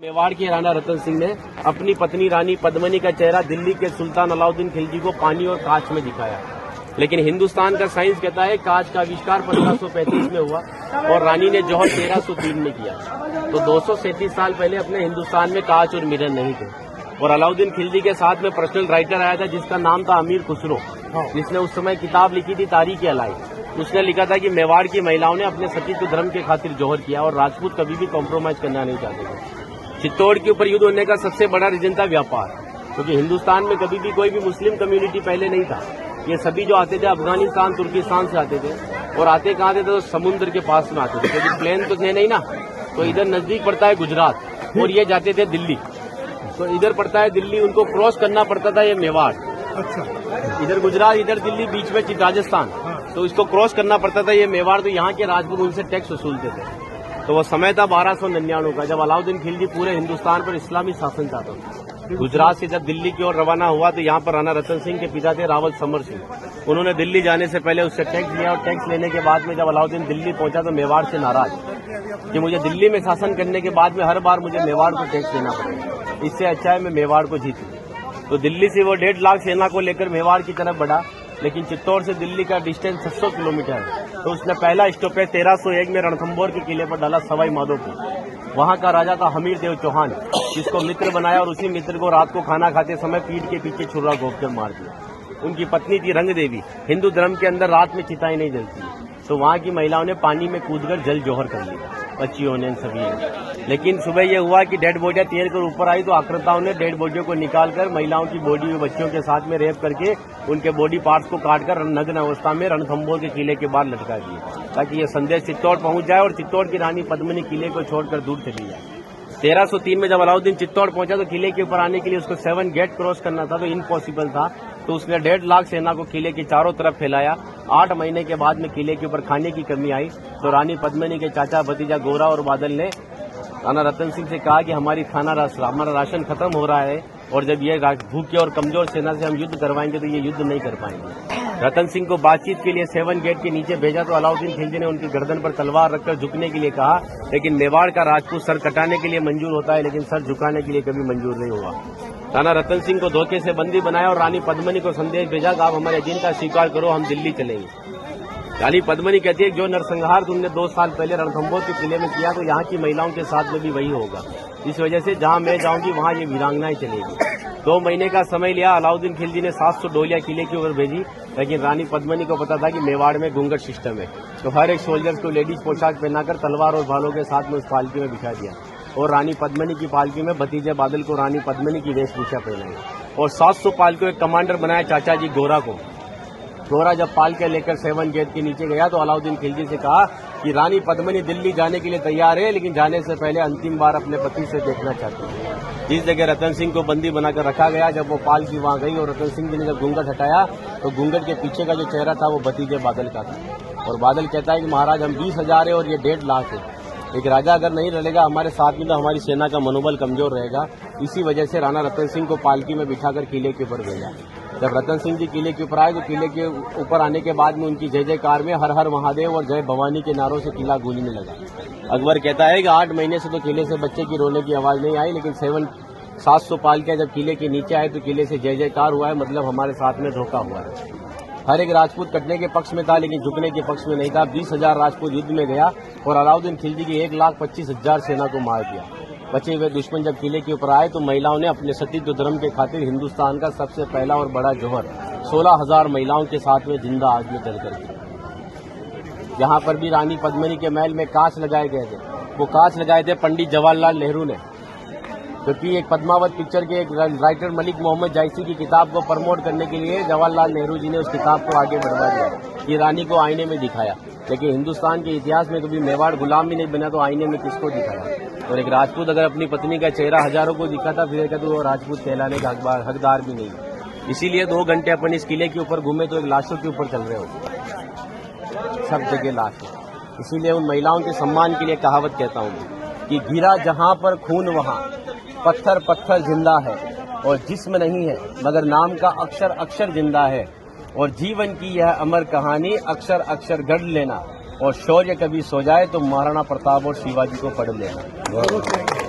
मेवाड़ के राणा रतन सिंह ने अपनी पत्नी रानी पद्मिनी का चेहरा दिल्ली के सुल्तान अलाउद्दीन खिलजी को पानी और कांच में दिखाया। लेकिन हिंदुस्तान का साइंस कहता है कांच का आविष्कार 1535 में हुआ और रानी ने जौहर 1303 में किया। तो 237 साल पहले अपने हिंदुस्तान में कांच और मिरर नहीं थे। और अलाउद्दीन खिलजी के साथ में पर्सनल राइटर आया था जिसका नाम था अमीर खुसरो, जिसने उस समय किताब लिखी थी तारीख अलाई। उसने लिखा था कि मेवाड़ की महिलाओं ने अपने सतीत्व धर्म के खातिर जौहर किया और राजपूत कभी भी कॉम्प्रोमाइज करना नहीं चाहते थे। चित्तौड़ के ऊपर युद्ध होने का सबसे बड़ा रीजन था व्यापार, क्योंकि हिंदुस्तान में कभी भी कोई भी मुस्लिम कम्युनिटी पहले नहीं था। ये सभी जो आते थे अफगानिस्तान तुर्किस्तान से आते थे और आते कहाँ थे तो समुद्र के पास में आते थे, क्योंकि प्लेन तो थे नहीं ना। तो इधर नजदीक पड़ता है गुजरात और ये जाते थे दिल्ली। तो इधर पड़ता है दिल्ली, उनको क्रॉस करना पड़ता था ये मेवाड़। अच्छा, इधर गुजरात इधर दिल्ली बीच में राजस्थान, तो इसको क्रॉस करना पड़ता था ये मेवाड़। तो यहाँ के राजपूत उनसे टैक्स वसूलते थे। तो वो समय था 1299 का, जब अलाउद्दीन खिलजी पूरे हिंदुस्तान पर इस्लामी शासन चाहता था। गुजरात से जब दिल्ली की ओर रवाना हुआ तो यहाँ पर राणा रतन सिंह के पिता थे रावल समर सिंह। उन्होंने दिल्ली जाने से पहले उससे टैक्स लिया और टैक्स लेने के बाद में जब अलाउद्दीन दिल्ली पहुंचा तो मेवाड़ से नाराज कि मुझे दिल्ली में शासन करने के बाद में हर बार मुझे मेवाड़ को टैक्स देना पड़ेगा, इससे अच्छा है मैं मेवाड़ को जीतूं। तो दिल्ली से वो 1.5 लाख सेना को लेकर मेवाड़ की तरफ बढ़ा। लेकिन चित्तौड़ से दिल्ली का डिस्टेंस 600 किलोमीटर है। तो उसने पहला स्टॉपेज 1301 में रणथंभौर के किले पर डाला सवाई माधोपुर। वहां का राजा था हमीर देव चौहान, जिसको मित्र बनाया और उसी मित्र को रात को खाना खाते समय पीठ के पीछे छुरा घोंपकर मार दिया। उनकी पत्नी थी रंग देवी। हिंदू धर्म के अंदर रात में चिताएं नहीं जलती, तो वहां की महिलाओं ने पानी में कूदकर जल जौहर कर लिया, बच्चियों ने सभी ने। लेकिन सुबह यह हुआ कि डेड बॉडियां तैर कर ऊपर आई तो आक्रांताओं ने डेड बॉडियों को निकालकर महिलाओं की बॉडी और बच्चियों के साथ में रेप करके उनके बॉडी पार्ट्स को काटकर नग्न अवस्था में रणथंभौर के किले के बाहर लटका दिया, ताकि ये संदेश चित्तौड़ पहुंच जाए और चित्तौड़ की रानी पद्मिनी किले को छोड़कर दूर चली जाए। 1303 में जब अलाउद्दीन चित्तौड़ पहुंचा तो किले के ऊपर आने के लिए उसको 7 गेट क्रॉस करना था, तो इम्पॉसिबल था। तो उसने 1.5 लाख सेना को किले के चारों तरफ फैलाया। 8 महीने के बाद में किले के ऊपर खाने की कमी आई तो रानी पद्मिनी के चाचा भतीजा गोरा और बादल ने राणा रतन सिंह से कहा कि हमारा राशन खत्म हो रहा है और जब ये भूखे और कमजोर सेना से हम युद्ध करवाएंगे तो ये युद्ध नहीं कर पाएंगे। रतन सिंह को बातचीत के लिए 7 गेट के नीचे भेजा तो अलाउद्दीन खिलजी ने उनकी गर्दन पर तलवार रखकर झुकने के लिए कहा। लेकिन मेवाड़ का राजपूत सर कटाने के लिए मंजूर होता है, लेकिन सर झुकाने के लिए कभी मंजूर नहीं हुआ। राणा रतन सिंह को धोखे से बंदी बनाया और रानी पद्मिनी को संदेश भेजा कि आप हमारे दिन का स्वीकार करो, हम दिल्ली चलेंगे। रानी पद्मिनी कहती है जो नरसंहार तुमने 2 साल पहले रणथंभौर के किले में किया तो यहाँ की महिलाओं के साथ में भी वही होगा। इस वजह से जहाँ मैं जाऊंगी वहाँ ये वीरांगनाएं चलेगी। 2 महीने का समय लिया। अलाउद्दीन खिलजी ने 700 डोलियां किले की ओर भेजी, लेकिन रानी पद्मिनी को पता था कि मेवाड़ में घूंघट सिस्टम है, तो हर एक सोल्जर्स को लेडीज पोशाक पहनाकर तलवार और भालों के साथ में उस पालकी में बिठा दिया और रानी पद्मिनी की पालकी में भतीजे बादल को रानी पद्मिनी की वेशभूषा पहनाई और 700 पालकी एक कमांडर बनाया चाचा जी गोरा को। गोरा जब पालके लेकर 7 गेट के नीचे गया तो अलाउद्दीन खिलजी से कहा कि रानी पद्मिनी दिल्ली जाने के लिए तैयार है, लेकिन जाने से पहले अंतिम बार अपने पति से देखना चाहती है। जिस जगह रतन सिंह को बंदी बनाकर रखा गया, जब वो पालकी वहां गई और रतन सिंह जी ने जब घूंघट हटाया तो घूंघट के पीछे का जो चेहरा था वो भतीजे बादल का था। और बादल कहता है कि महाराज हम 20,000 है और ये 1.5 लाख है। एक राजा अगर नहीं रहेगा हमारे साथ में तो हमारी सेना का मनोबल कमजोर रहेगा। इसी वजह से राणा रतन सिंह को पालकी में बिठाकर किले के ऊपर भेजा। जब रतन सिंह जी किले के ऊपर आए तो किले के ऊपर आने के बाद में उनकी जय जयकार में हर हर महादेव और जय भवानी के नारों से किला गूंजने लगा। अकबर कहता है कि 8 महीने से तो किले से बच्चे की रोने की आवाज नहीं आई, लेकिन 700 पालकियां जब किले के नीचे आए तो किले से जय जयकार हुआ है, मतलब हमारे साथ में धोखा हुआ है। हर एक राजपूत कटने के पक्ष में था, लेकिन झुकने के पक्ष में नहीं था। 20,000 राजपूत युद्ध में गया और अलाउद्दीन खिलजी की 1,25,000 सेना को मार दिया। बचे हुए दुश्मन जब किले के ऊपर आए तो महिलाओं ने अपने सतीत्व धर्म के खातिर हिंदुस्तान का सबसे पहला और बड़ा जौहर 16,000 महिलाओं के साथ में जिंदा आग में जलकर किया। यहाँ पर भी रानी पद्मिनी के महल में कांच लगाए गए थे। वो कांच लगाए थे पंडित जवाहरलाल नेहरू ने, क्योंकि एक पद्मावत पिक्चर के एक राइटर मलिक मोहम्मद जायसी की किताब को प्रमोट करने के लिए जवाहरलाल नेहरू जी ने उस किताब को आगे बढ़वा दिया। ये रानी को आईने में दिखाया, लेकिन हिंदुस्तान के इतिहास में कभी मेवाड़ गुलाम भी नहीं बना तो आईने में किसको दिखाया। और एक राजपूत अगर अपनी पत्नी का चेहरा हजारों को दिखाता फिर तो वो राजपूत कहलाने का हकदार भी नहीं। इसीलिए 2 घंटे अपन इस किले के ऊपर घूमे तो एक लाशों के ऊपर चल रहे हो, सब जगह लाश है। इसीलिए उन महिलाओं के सम्मान के लिए कहावत कहता हूँ कि गिरा जहाँ पर खून वहाँ पत्थर पत्थर जिंदा है और जिस्म नहीं है मगर नाम का अक्षर अक्षर जिंदा है। और जीवन की यह अमर कहानी अक्षर अक्षर गढ़ लेना और शौर्य कभी सो जाए तो महाराणा प्रताप और शिवाजी को पढ़ लेना।